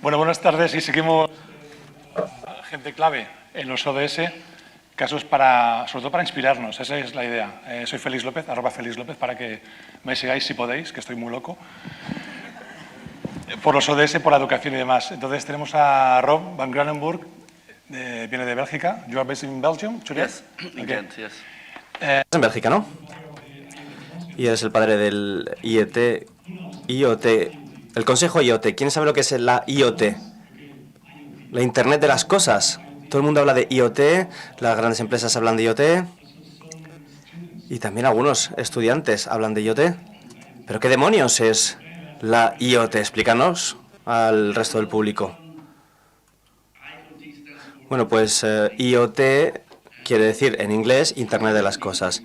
Bueno, buenas tardes y seguimos gente clave en los ODS, casos sobre todo para inspirarnos, esa es la idea. Soy Félix López, @Félix López, para que me sigáis si podéis, que estoy muy loco. Por los ODS, por la educación y demás. Entonces tenemos a Rob van Granenburg, viene de Bélgica. You are based in Belgium today? Yes, in Ghent, yes. En Bélgica, ¿no? Y eres el padre del IoT, el Consejo IoT. ¿Quién sabe lo que es la IoT? La Internet de las cosas. Todo el mundo habla de IoT, las grandes empresas hablan de IoT y también algunos estudiantes hablan de IoT. ¿Pero qué demonios es la IoT? Explícanos al resto del público. Bueno, pues IoT quiere decir en inglés Internet de las cosas.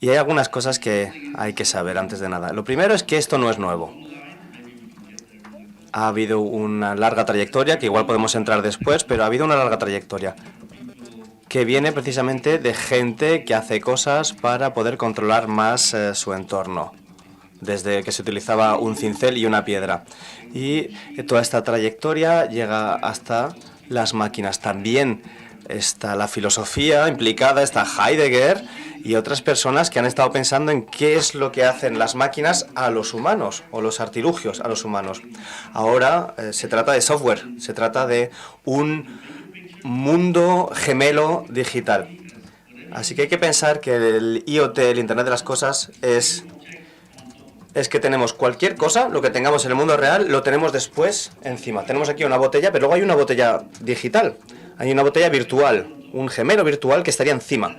Y hay algunas cosas que hay que saber antes de nada. Lo primero es que esto no es nuevo. Ha habido una larga trayectoria, que igual podemos entrar después, pero ha habido una larga trayectoria que viene precisamente de gente que hace cosas para poder controlar más su entorno, desde que se utilizaba un cincel y una piedra. Y toda esta trayectoria llega hasta las máquinas. También está la filosofía implicada, está Heidegger y otras personas que han estado pensando en qué es lo que hacen las máquinas a los humanos, o los artilugios a los humanos. Ahora se trata de software, se trata de un mundo gemelo digital. Así que hay que pensar que el IoT, el Internet de las Cosas, es que tenemos cualquier cosa, lo que tengamos en el mundo real, lo tenemos después encima. Tenemos aquí una botella, pero luego hay una botella digital, hay una botella virtual, un gemelo virtual que estaría encima.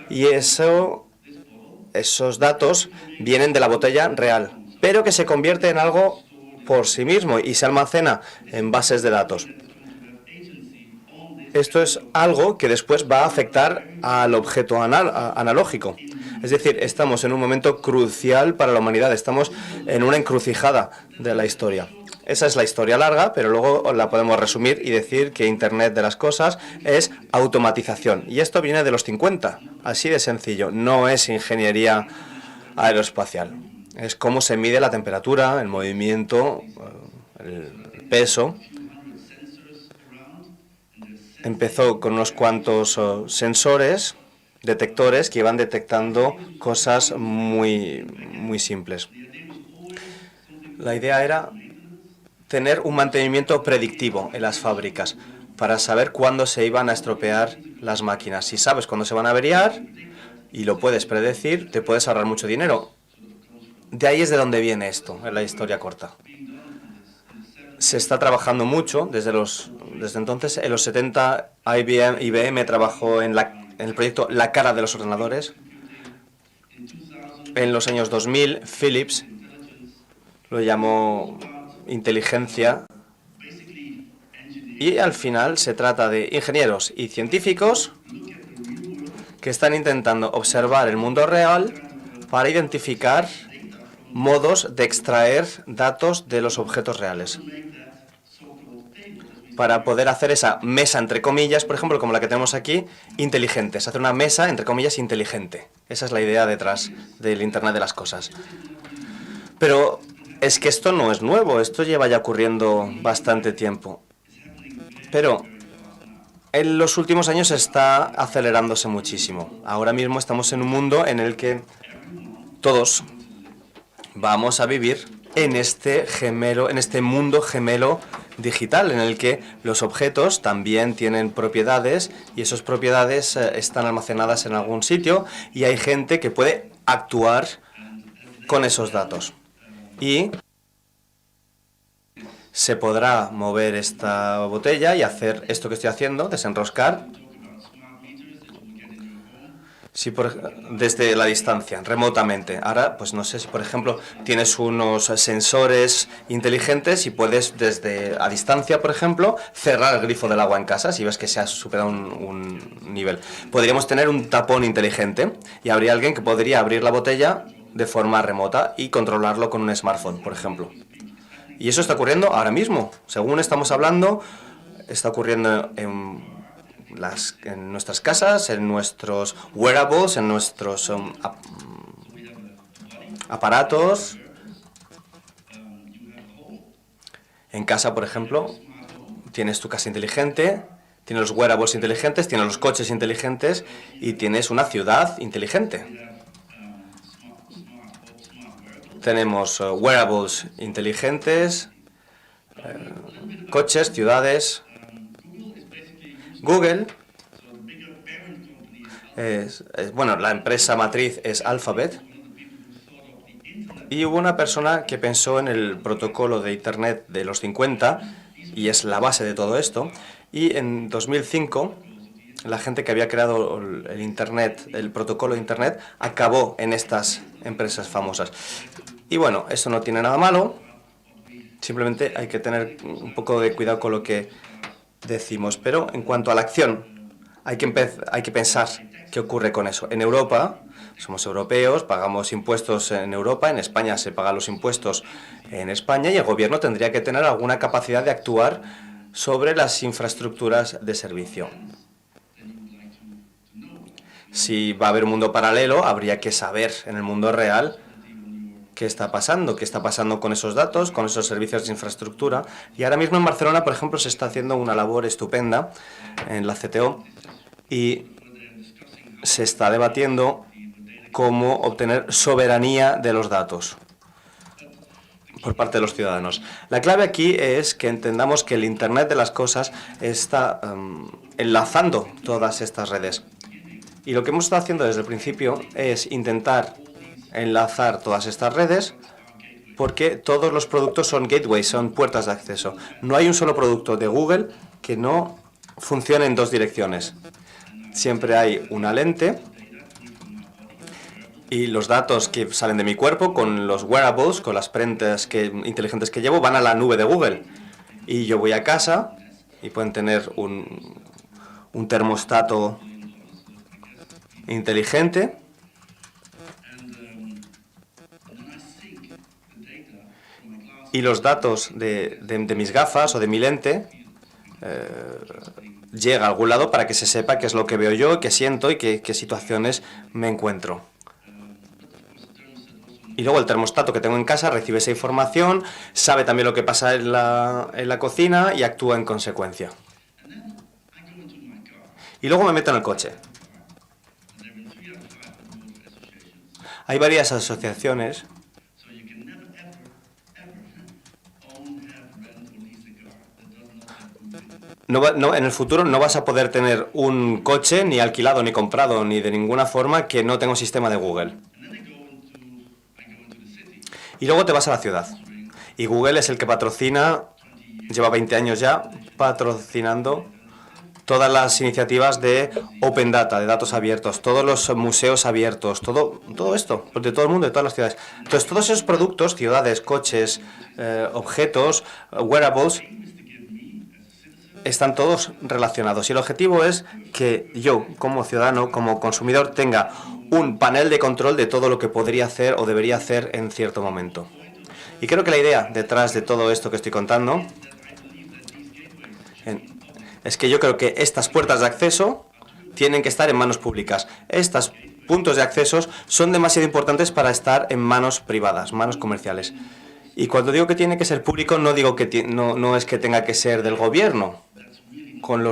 Y esos datos vienen de la botella real, pero que se convierte en algo por sí mismo y se almacena en bases de datos. Esto es algo que después va a afectar al objeto analógico. Es decir, estamos en un momento crucial para la humanidad, estamos en una encrucijada de la historia. Esa es la historia larga, pero luego la podemos resumir y decir que Internet de las Cosas es automatización. Y esto viene de los 50, así de sencillo. No es ingeniería aeroespacial. Es cómo se mide la temperatura, el movimiento, el peso. Empezó con unos cuantos sensores, detectores, que iban detectando cosas muy simples. La idea era tener un mantenimiento predictivo en las fábricas para saber cuándo se iban a estropear las máquinas. Si sabes cuándo se van a averiar y lo puedes predecir, te puedes ahorrar mucho dinero. De ahí es de donde viene esto, en la historia corta. Se está trabajando mucho desde entonces. En los 70 IBM trabajó en el proyecto La cara de los ordenadores. En los años 2000 Philips lo llamó inteligencia. Y al final se trata de ingenieros y científicos que están intentando observar el mundo real para identificar modos de extraer datos de los objetos reales, para poder hacer esa mesa, entre comillas, por ejemplo, como la que tenemos aquí, inteligente. Es hacer una mesa, entre comillas, inteligente. Esa es la idea detrás del Internet de las Cosas. Pero es que esto no es nuevo, esto lleva ya ocurriendo bastante tiempo. Pero en los últimos años está acelerándose muchísimo. Ahora mismo estamos en un mundo en el que todos vamos a vivir en este mundo gemelo digital, en el que los objetos también tienen propiedades y esas propiedades están almacenadas en algún sitio y hay gente que puede actuar con esos datos. Y se podrá mover esta botella y hacer esto que estoy haciendo, desenroscar, desde la distancia, remotamente. Ahora, pues no sé si, por ejemplo, tienes unos sensores inteligentes y puedes a distancia, por ejemplo, cerrar el grifo del agua en casa si ves que se ha superado un nivel. Podríamos tener un tapón inteligente y habría alguien que podría abrir la botella de forma remota y controlarlo con un smartphone, por ejemplo. Y eso está ocurriendo ahora mismo. Según estamos hablando, está ocurriendo en nuestras casas, en nuestros wearables, en nuestros aparatos. En casa, por ejemplo, tienes tu casa inteligente, tienes los wearables inteligentes, tienes los coches inteligentes y tienes una ciudad inteligente. Tenemos wearables inteligentes, coches, ciudades. Google bueno, la empresa matriz es Alphabet. Y hubo una persona que pensó en el protocolo de Internet de los 50 y es la base de todo esto. Y en 2005, la gente que había creado el Internet, el protocolo de Internet, acabó en estas empresas famosas. Y bueno, eso no tiene nada malo, simplemente hay que tener un poco de cuidado con lo que decimos. Pero en cuanto a la acción, hay que pensar qué ocurre con eso. En Europa, somos europeos, pagamos impuestos en Europa, en España se pagan los impuestos en España y el gobierno tendría que tener alguna capacidad de actuar sobre las infraestructuras de servicio. Si va a haber un mundo paralelo, habría que saber en el mundo real qué está pasando con esos datos, con esos servicios de infraestructura. Y ahora mismo en Barcelona, por ejemplo, se está haciendo una labor estupenda en la CTO y se está debatiendo cómo obtener soberanía de los datos por parte de los ciudadanos. La clave aquí es que entendamos que el Internet de las cosas está enlazando todas estas redes. Y lo que hemos estado haciendo desde el principio es intentar enlazar todas estas redes porque todos los productos son gateways, son puertas de acceso. No hay un solo producto de Google que no funcione en dos direcciones. Siempre hay una lente y los datos que salen de mi cuerpo con los wearables, con las prendas inteligentes que llevo, van a la nube de Google. Y yo voy a casa y pueden tener un termostato inteligente y los datos de mis gafas o de mi lente llega a algún lado para que se sepa qué es lo que veo yo, qué siento y qué situaciones me encuentro. Y luego el termostato que tengo en casa recibe esa información, sabe también lo que pasa en la cocina y actúa en consecuencia. Y luego me meto en el coche. Hay varias asociaciones en el futuro no vas a poder tener un coche ni alquilado, ni comprado, ni de ninguna forma que no tenga un sistema de Google. Y luego te vas a la ciudad. Y Google es el que patrocina, lleva 20 años ya, patrocinando todas las iniciativas de Open Data, de datos abiertos, todos los museos abiertos, todo esto, de todo el mundo, de todas las ciudades. Entonces, todos esos productos, ciudades, coches, objetos, wearables, están todos relacionados. Y el objetivo es que yo, como ciudadano, como consumidor, tenga un panel de control de todo lo que podría hacer o debería hacer en cierto momento. Y creo que la idea detrás de todo esto que estoy contando es que yo creo que estas puertas de acceso tienen que estar en manos públicas. Estos puntos de acceso son demasiado importantes para estar en manos privadas, manos comerciales. Y cuando digo que tiene que ser público, no digo que no es que tenga que ser del gobierno, con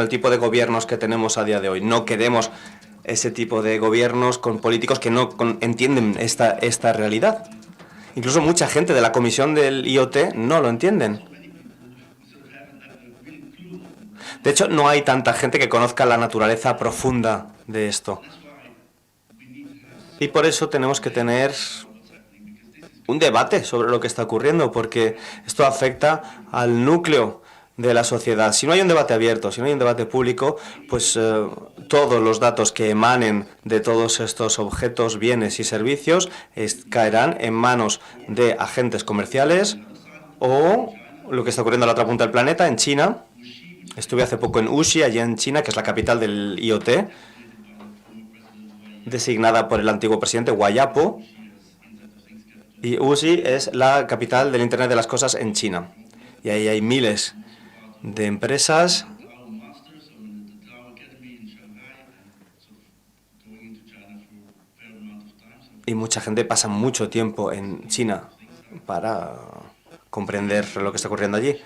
el tipo de gobiernos que tenemos a día de hoy. No queremos ese tipo de gobiernos con políticos que no entienden esta realidad. Incluso mucha gente de la comisión del IoT no lo entienden. De hecho, no hay tanta gente que conozca la naturaleza profunda de esto. Y por eso tenemos que tener un debate sobre lo que está ocurriendo, porque esto afecta al núcleo de la sociedad. Si no hay un debate abierto, si no hay un debate público, pues todos los datos que emanen de todos estos objetos, bienes y servicios caerán en manos de agentes comerciales o lo que está ocurriendo a la otra punta del planeta, en China. Estuve hace poco en Wuxi, allí en China, que es la capital del IoT, designada por el antiguo presidente Guayapo. Y Wuxi es la capital del Internet de las Cosas en China. Y ahí hay miles de empresas y mucha gente pasa mucho tiempo en China para comprender lo que está ocurriendo allí.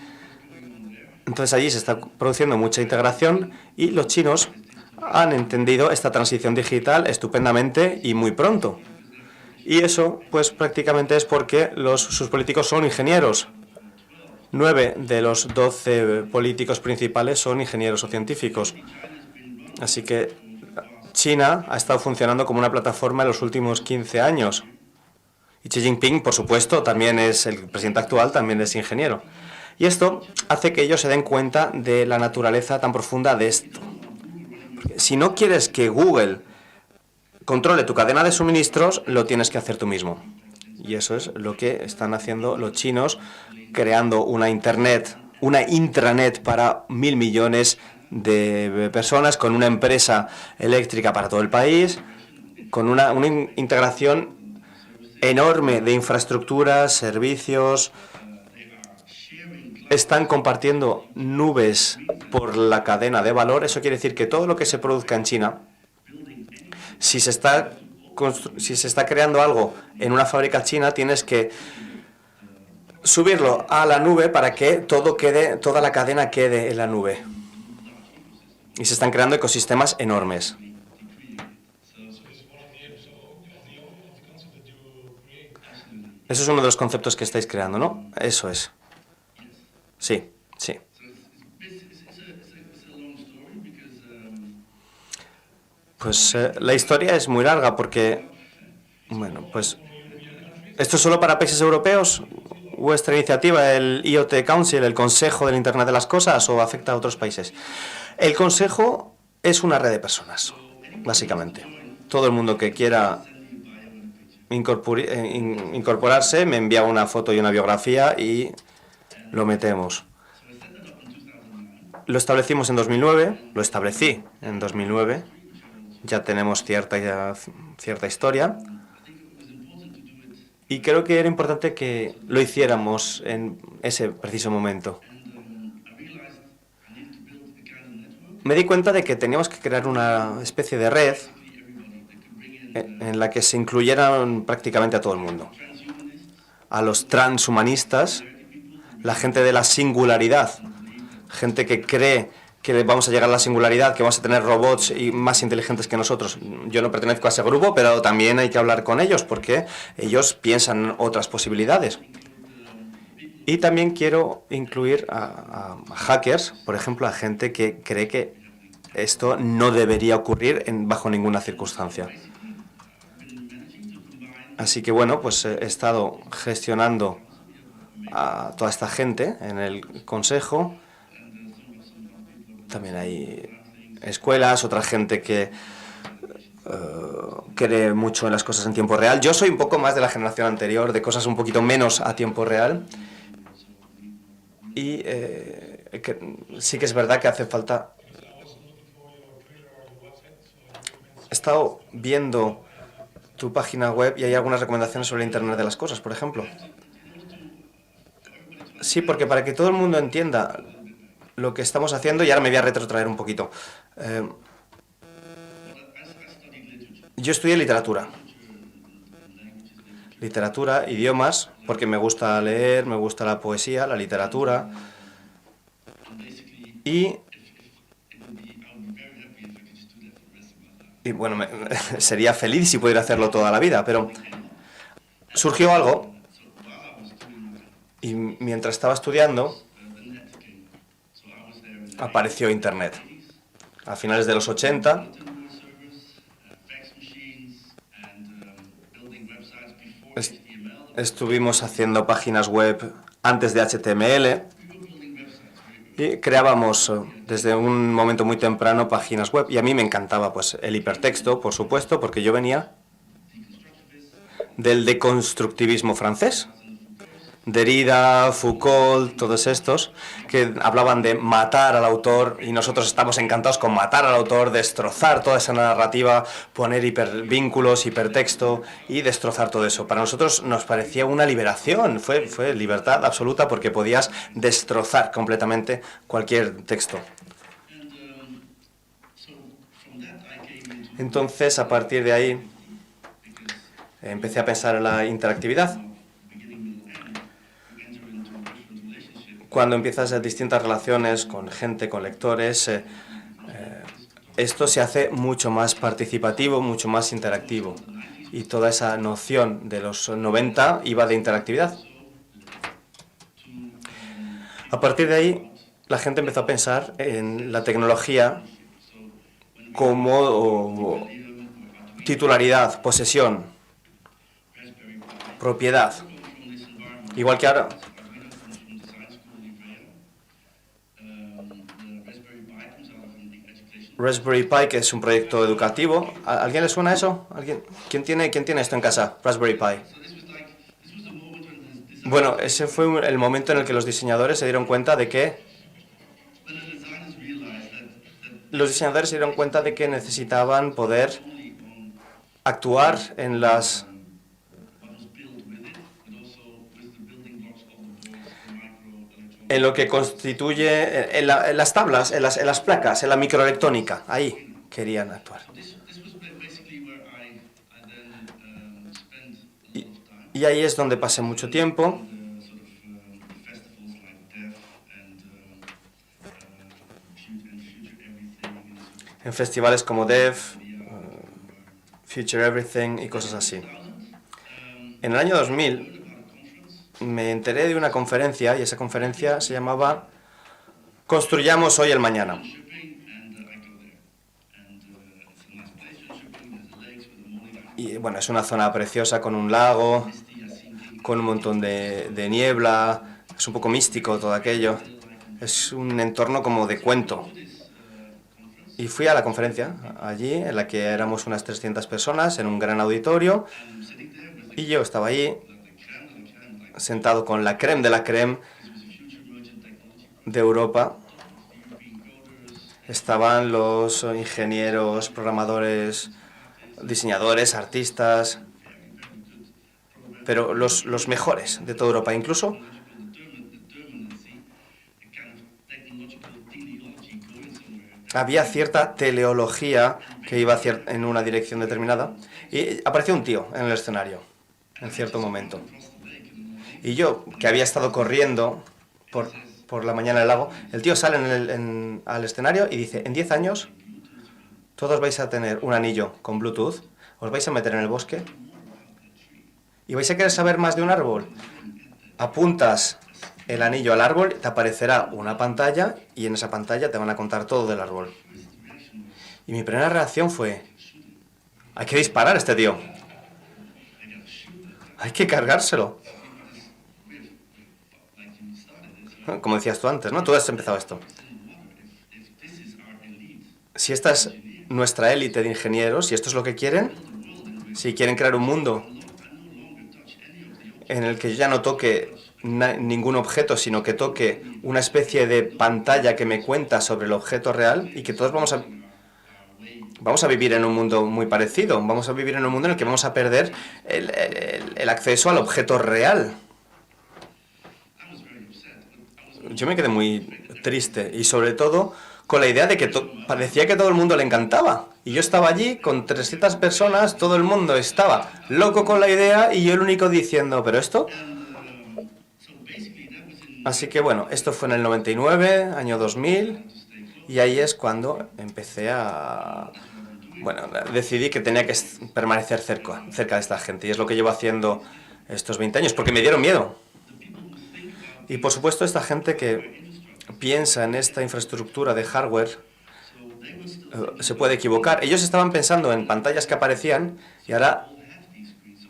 Entonces allí se está produciendo mucha integración y los chinos han entendido esta transición digital estupendamente y muy pronto. Y eso, pues prácticamente es porque sus políticos son ingenieros. 9 de los 12 políticos principales son ingenieros o científicos. Así que China ha estado funcionando como una plataforma en los últimos 15 años. Y Xi Jinping, por supuesto, también es el presidente actual, también es ingeniero. Y esto hace que ellos se den cuenta de la naturaleza tan profunda de esto. Si no quieres que Google controle tu cadena de suministros, lo tienes que hacer tú mismo. Y eso es lo que están haciendo los chinos, creando una intranet para 1.000 millones de personas, con una empresa eléctrica para todo el país, con una integración enorme de infraestructuras, servicios. Están compartiendo nubes por la cadena de valor. Eso quiere decir que todo lo que se produzca en China, si se está creando algo en una fábrica china, tienes que subirlo a la nube para que toda la cadena quede en la nube. Y se están creando ecosistemas enormes. Eso es uno de los conceptos que estáis creando, ¿no? Eso es. Sí, sí. Pues la historia es muy larga porque, bueno, pues ¿esto es solo para países europeos? ¿Vuestra iniciativa, el IoT Council, el Consejo del Internet de las Cosas, o afecta a otros países? El Consejo es una red de personas, básicamente. Todo el mundo que quiera incorporarse me envía una foto y una biografía y lo metemos. Lo establecimos en 2009, lo establecí en 2009, ya tenemos cierta historia. Y creo que era importante que lo hiciéramos en ese preciso momento. Me di cuenta de que teníamos que crear una especie de red en la que se incluyeran prácticamente a todo el mundo. A los transhumanistas, la gente de la singularidad, gente que cree que vamos a llegar a la singularidad, que vamos a tener robots y más inteligentes que nosotros. Yo no pertenezco a ese grupo, pero también hay que hablar con ellos porque ellos piensan otras posibilidades. Y también quiero incluir a hackers, por ejemplo, a gente que cree que esto no debería ocurrir bajo ninguna circunstancia. Así que bueno, pues he estado gestionando a toda esta gente en el consejo. También hay escuelas, otra gente que cree mucho en las cosas en tiempo real. Yo soy un poco más de la generación anterior, de cosas un poquito menos a tiempo real. Y sí que es verdad que hace falta. He estado viendo tu página web y hay algunas recomendaciones sobre el Internet de las Cosas, por ejemplo. Sí, porque para que todo el mundo entienda lo que estamos haciendo, y ahora me voy a retrotraer un poquito. Yo estudié literatura. Literatura, idiomas, porque me gusta leer, me gusta la poesía, la literatura. Y bueno, sería feliz si pudiera hacerlo toda la vida, pero surgió algo y mientras estaba estudiando apareció Internet. A finales de los 80 estuvimos haciendo páginas web antes de HTML y creábamos desde un momento muy temprano páginas web, y a mí me encantaba pues el hipertexto, por supuesto, porque yo venía del deconstructivismo francés. Derrida, Foucault, todos estos, que hablaban de matar al autor, y nosotros estamos encantados con matar al autor, destrozar toda esa narrativa, poner hipervínculos, hipertexto y destrozar todo eso. Para nosotros nos parecía una liberación, fue libertad absoluta porque podías destrozar completamente cualquier texto. Entonces, a partir de ahí, empecé a pensar en la interactividad. cuando empiezas distintas relaciones con gente, con lectores, esto se hace mucho más participativo, mucho más interactivo. Y toda esa noción de los 90 iba de interactividad. A partir de ahí, la gente empezó a pensar en la tecnología como titularidad, posesión, propiedad. Igual que ahora. Raspberry Pi, que es un proyecto educativo. ¿A alguien le suena eso? ¿Alguien? ¿Quién tiene esto en casa? Raspberry Pi. Bueno, ese fue el momento en el que los diseñadores se dieron cuenta de que necesitaban poder actuar en lo que constituye, en las tablas, en las placas, en la microelectrónica. Ahí querían actuar. Y ahí es donde pasé mucho tiempo. En festivales como Dev, Future Everything y cosas así. En el año 2000 me enteré de una conferencia y esa conferencia se llamaba Construyamos hoy el mañana. Y bueno, es una zona preciosa con un lago, con un montón de niebla, es un poco místico todo aquello. Es un entorno como de cuento. Y fui a la conferencia allí, en la que éramos unas 300 personas, en un gran auditorio, y yo estaba allí, sentado con la crème de la crème de Europa. Estaban los ingenieros, programadores, diseñadores, artistas, pero los mejores de toda Europa. Incluso había cierta teleología que iba en una dirección determinada y apareció un tío en el escenario en cierto momento. Y yo, que había estado corriendo por la mañana del lago, el tío sale al escenario y dice: en 10 años todos vais a tener un anillo con Bluetooth, os vais a meter en el bosque y vais a querer saber más de un árbol. Apuntas el anillo al árbol, te aparecerá una pantalla y en esa pantalla te van a contar todo del árbol. Y mi primera reacción fue: hay que disparar a este tío. Hay que cargárselo. Como decías tú antes, ¿no? Tú has empezado esto. Si esta es nuestra élite de ingenieros, si esto es lo que quieren, si quieren crear un mundo en el que yo ya no toque ningún objeto, sino que toque una especie de pantalla que me cuenta sobre el objeto real y que todos vamos a vivir en un mundo muy parecido. Vamos a vivir en un mundo en el que vamos a perder el acceso al objeto real. Yo me quedé muy triste y sobre todo con la idea de que parecía que todo el mundo le encantaba. Y yo estaba allí con 300 personas, todo el mundo estaba loco con la idea y yo el único diciendo: ¿pero esto? Así que bueno, esto fue en el 99, año 2000, y ahí es cuando empecé decidí que tenía que permanecer cerca de esta gente, y es lo que llevo haciendo estos 20 años, porque me dieron miedo. Y por supuesto esta gente que piensa en esta infraestructura de hardware se puede equivocar. Ellos estaban pensando en pantallas que aparecían y ahora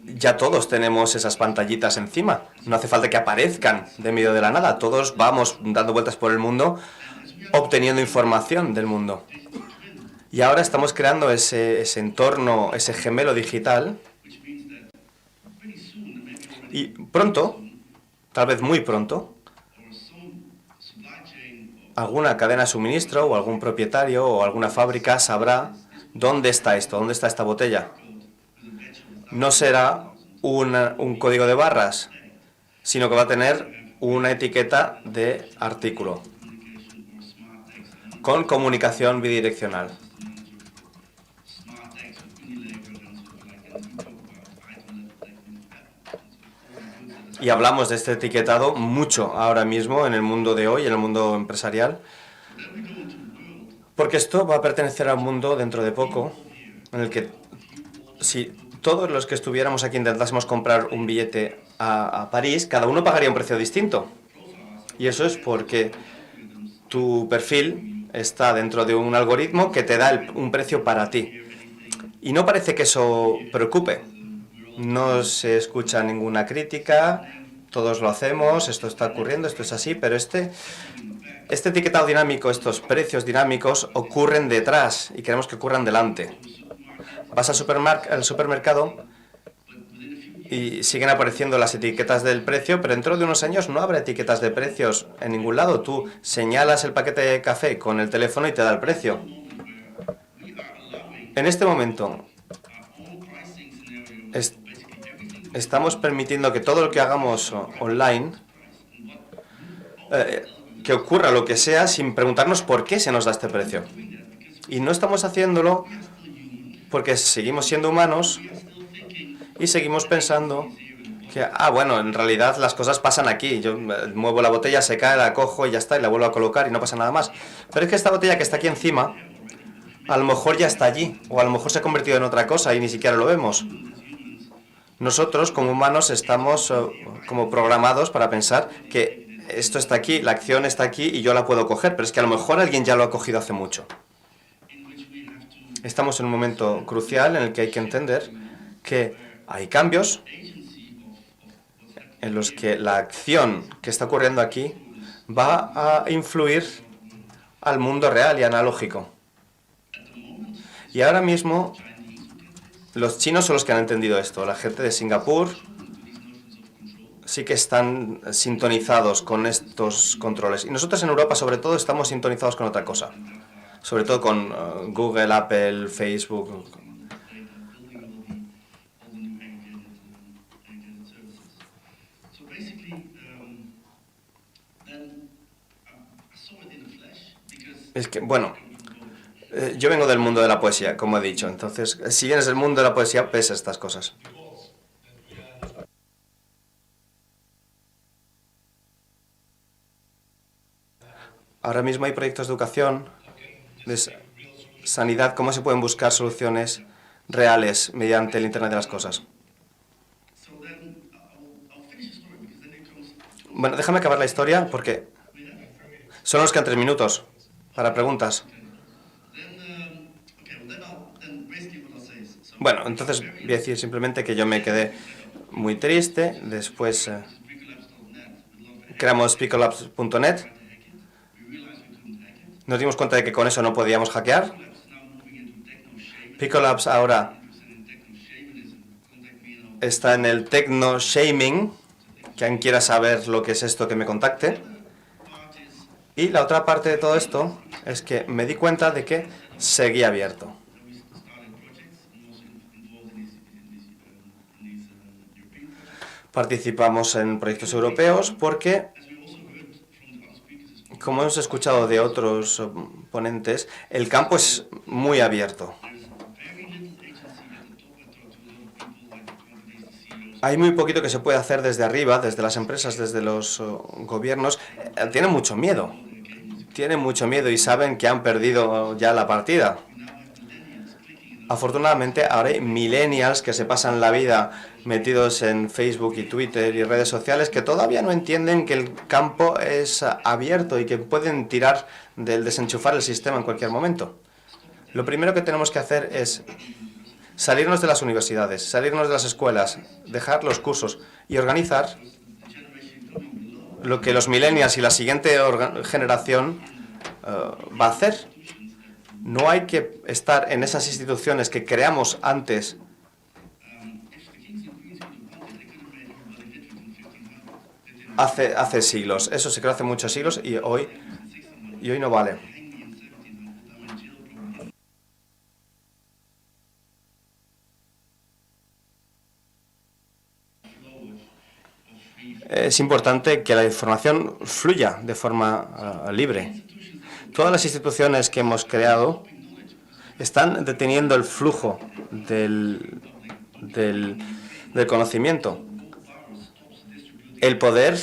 ya todos tenemos esas pantallitas encima. No hace falta que aparezcan de medio de la nada. Todos vamos dando vueltas por el mundo obteniendo información del mundo. Y ahora estamos creando ese entorno, ese gemelo digital. Y pronto, tal vez muy pronto, alguna cadena de suministro o algún propietario o alguna fábrica sabrá dónde está esto, dónde está esta botella. No será un código de barras, sino que va a tener una etiqueta de artículo con comunicación bidireccional. Y hablamos de este etiquetado mucho ahora mismo en el mundo de hoy, en el mundo empresarial, porque esto va a pertenecer a un mundo dentro de poco en el que si todos los que estuviéramos aquí intentásemos comprar un billete a París, cada uno pagaría un precio distinto. Y eso es porque tu perfil está dentro de un algoritmo que te da un precio para ti. Y no parece que eso preocupe. No se escucha ninguna crítica, todos lo hacemos, esto está ocurriendo, esto es así, pero este etiquetado dinámico, estos precios dinámicos ocurren detrás y queremos que ocurran delante. Vas al supermercado y siguen apareciendo las etiquetas del precio, pero dentro de unos años no habrá etiquetas de precios en ningún lado. Tú señalas el paquete de café con el teléfono y te da el precio. En este momento estamos permitiendo que todo lo que hagamos online, que ocurra lo que sea sin preguntarnos por qué se nos da este precio. Y no estamos haciéndolo porque seguimos siendo humanos y seguimos pensando que, bueno, en realidad las cosas pasan aquí. Yo muevo la botella, se cae, la cojo y ya está, y la vuelvo a colocar y no pasa nada más. Pero es que esta botella que está aquí encima, a lo mejor ya está allí, o a lo mejor se ha convertido en otra cosa y ni siquiera lo vemos. Nosotros, como humanos, estamos como programados para pensar que esto está aquí, la acción está aquí y yo la puedo coger, pero es que a lo mejor alguien ya lo ha cogido hace mucho. Estamos en un momento crucial en el que hay que entender que hay cambios en los que la acción que está ocurriendo aquí va a influir al mundo real y analógico. Y ahora mismo los chinos son los que han entendido esto. La gente de Singapur sí que están sintonizados con estos controles. Y nosotros en Europa, sobre todo, estamos sintonizados con otra cosa. Sobre todo con Google, Apple, Facebook. Es que, bueno, yo vengo del mundo de la poesía, como he dicho. Entonces, si vienes del mundo de la poesía, ves estas cosas. Ahora mismo hay proyectos de educación, de sanidad, cómo se pueden buscar soluciones reales mediante el Internet de las cosas. Bueno, déjame acabar la historia porque solo nos quedan 3 minutos para preguntas. Bueno, entonces voy a decir simplemente que yo me quedé muy triste. Después creamos speakerlabs.net. Nos dimos cuenta de que con eso no podíamos hackear. Picolabs ahora está en el techno shaming. Quien quiera saber lo que es esto, que me contacte. Y la otra parte de todo esto es que me di cuenta de que seguía abierto. Participamos en proyectos europeos porque, como hemos escuchado de otros ponentes, el campo es muy abierto. Hay muy poquito que se puede hacer desde arriba, desde las empresas, desde los gobiernos. Tienen mucho miedo. Tienen mucho miedo y saben que han perdido ya la partida. Afortunadamente, ahora hay millennials que se pasan la vida metidos en Facebook y Twitter y redes sociales que todavía no entienden que el campo es abierto y que pueden tirar desenchufar el sistema en cualquier momento. Lo primero que tenemos que hacer es salirnos de las universidades, salirnos de las escuelas, dejar los cursos y organizar lo que los millennials y la siguiente generación va a hacer. No hay que estar en esas instituciones que creamos antes. Hace siglos. Eso se creó hace muchos siglos y hoy no vale. Es importante que la información fluya de forma libre. Todas las instituciones que hemos creado están deteniendo el flujo del conocimiento. El poder,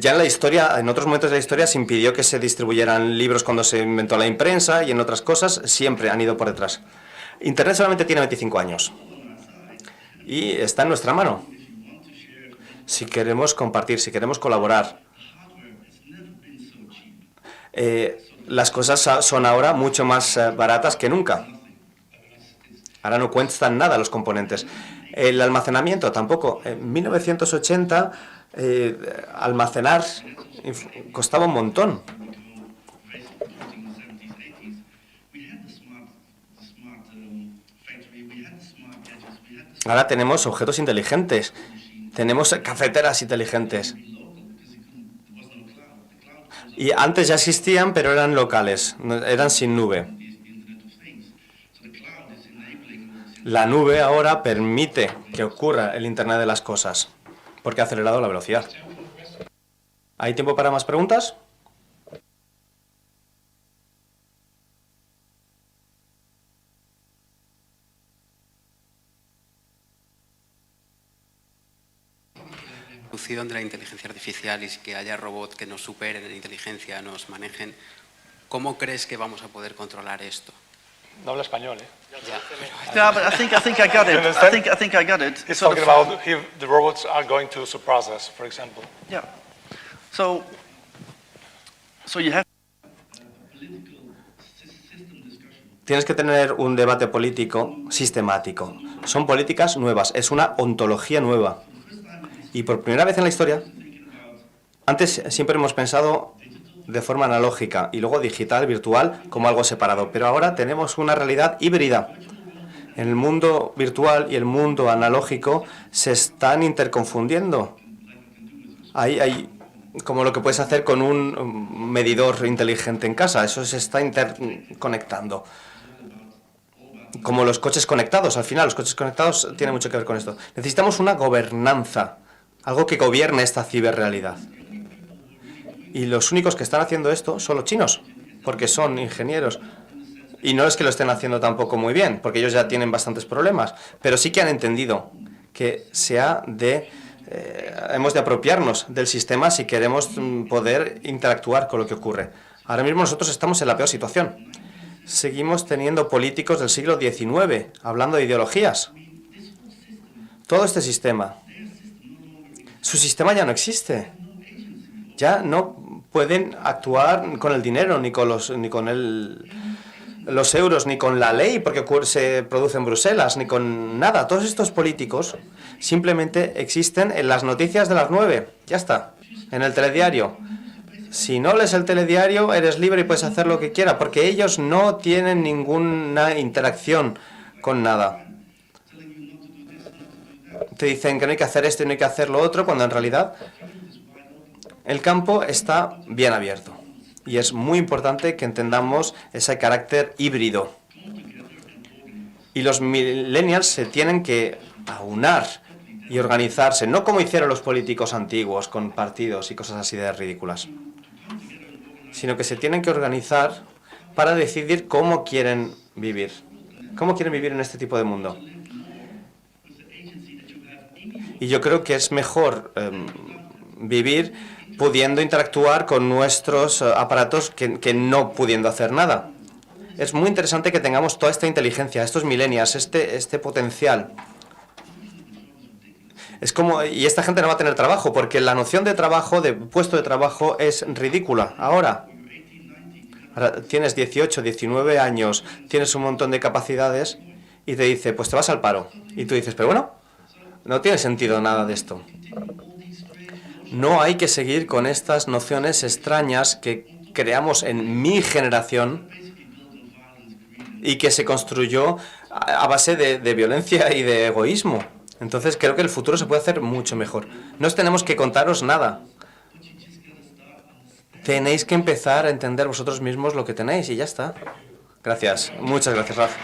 ya en la historia, en otros momentos de la historia se impidió que se distribuyeran libros cuando se inventó la imprenta y en otras cosas siempre han ido por detrás. Internet solamente tiene 25 años y está en nuestra mano. Si queremos compartir, si queremos colaborar, las cosas son ahora mucho más baratas que nunca. Ahora no cuestan nada los componentes. El almacenamiento tampoco. En 1980 almacenar costaba un montón. Ahora tenemos objetos inteligentes, tenemos cafeteras inteligentes. Y antes ya existían, pero eran locales, eran sin nube. La nube ahora permite que ocurra el Internet de las cosas, porque ha acelerado la velocidad. ¿Hay tiempo para más preguntas? De la inteligencia artificial y que haya robots que nos superen en inteligencia, nos manejen, ¿cómo crees que vamos a poder controlar esto? No habla español, ¿eh? No, but I think I got it. I think I got it. He's Sort talking of- about if the robots are going to surpass us, for example. Yeah. So you have. Tienes que tener un debate político sistemático. Son políticas nuevas, es una ontología nueva. Y por primera vez en la historia, antes siempre hemos pensado de forma analógica y luego digital, virtual, como algo separado. Pero ahora tenemos una realidad híbrida. El mundo virtual y el mundo analógico se están interconfundiendo. Hay como lo que puedes hacer con un medidor inteligente en casa. Eso se está interconectando. Como los coches conectados. Al final, los coches conectados tienen mucho que ver con esto. Necesitamos una gobernanza. Algo que gobierne esta ciberrealidad. Y los únicos que están haciendo esto son los chinos, porque son ingenieros. Y no es que lo estén haciendo tampoco muy bien, porque ellos ya tienen bastantes problemas, pero sí que han entendido que hemos de apropiarnos del sistema si queremos poder interactuar con lo que ocurre. Ahora mismo nosotros estamos en la peor situación. Seguimos teniendo políticos del siglo XIX hablando de ideologías. Todo este sistema, su sistema ya no existe. Ya no pueden actuar con el dinero, ni con los euros, ni con la ley, porque se produce en Bruselas, ni con nada. Todos estos políticos simplemente existen en las noticias de las 9. Ya está. En el telediario. Si no lees el telediario, eres libre y puedes hacer lo que quieras, porque ellos no tienen ninguna interacción con nada. Te dicen que no hay que hacer esto y no hay que hacer lo otro, cuando en realidad el campo está bien abierto. Y es muy importante que entendamos ese carácter híbrido. Y los millennials se tienen que aunar y organizarse, no como hicieron los políticos antiguos con partidos y cosas así de ridículas, sino que se tienen que organizar para decidir cómo quieren vivir. ¿Cómo quieren vivir en este tipo de mundo? Y yo creo que es mejor vivir pudiendo interactuar con nuestros aparatos que no pudiendo hacer nada. Es muy interesante que tengamos toda esta inteligencia, estos millennials, este potencial. Y esta gente no va a tener trabajo, porque la noción de trabajo, de puesto de trabajo, es ridícula. Ahora tienes 18, 19 años, tienes un montón de capacidades y te dice, pues te vas al paro. Y tú dices, pero bueno, no tiene sentido nada de esto. No hay que seguir con estas nociones extrañas que creamos en mi generación y que se construyó a base de violencia y de egoísmo. Entonces creo que el futuro se puede hacer mucho mejor. No os tenemos que contaros nada. Tenéis que empezar a entender vosotros mismos lo que tenéis y ya está. Gracias. Muchas gracias, Raf.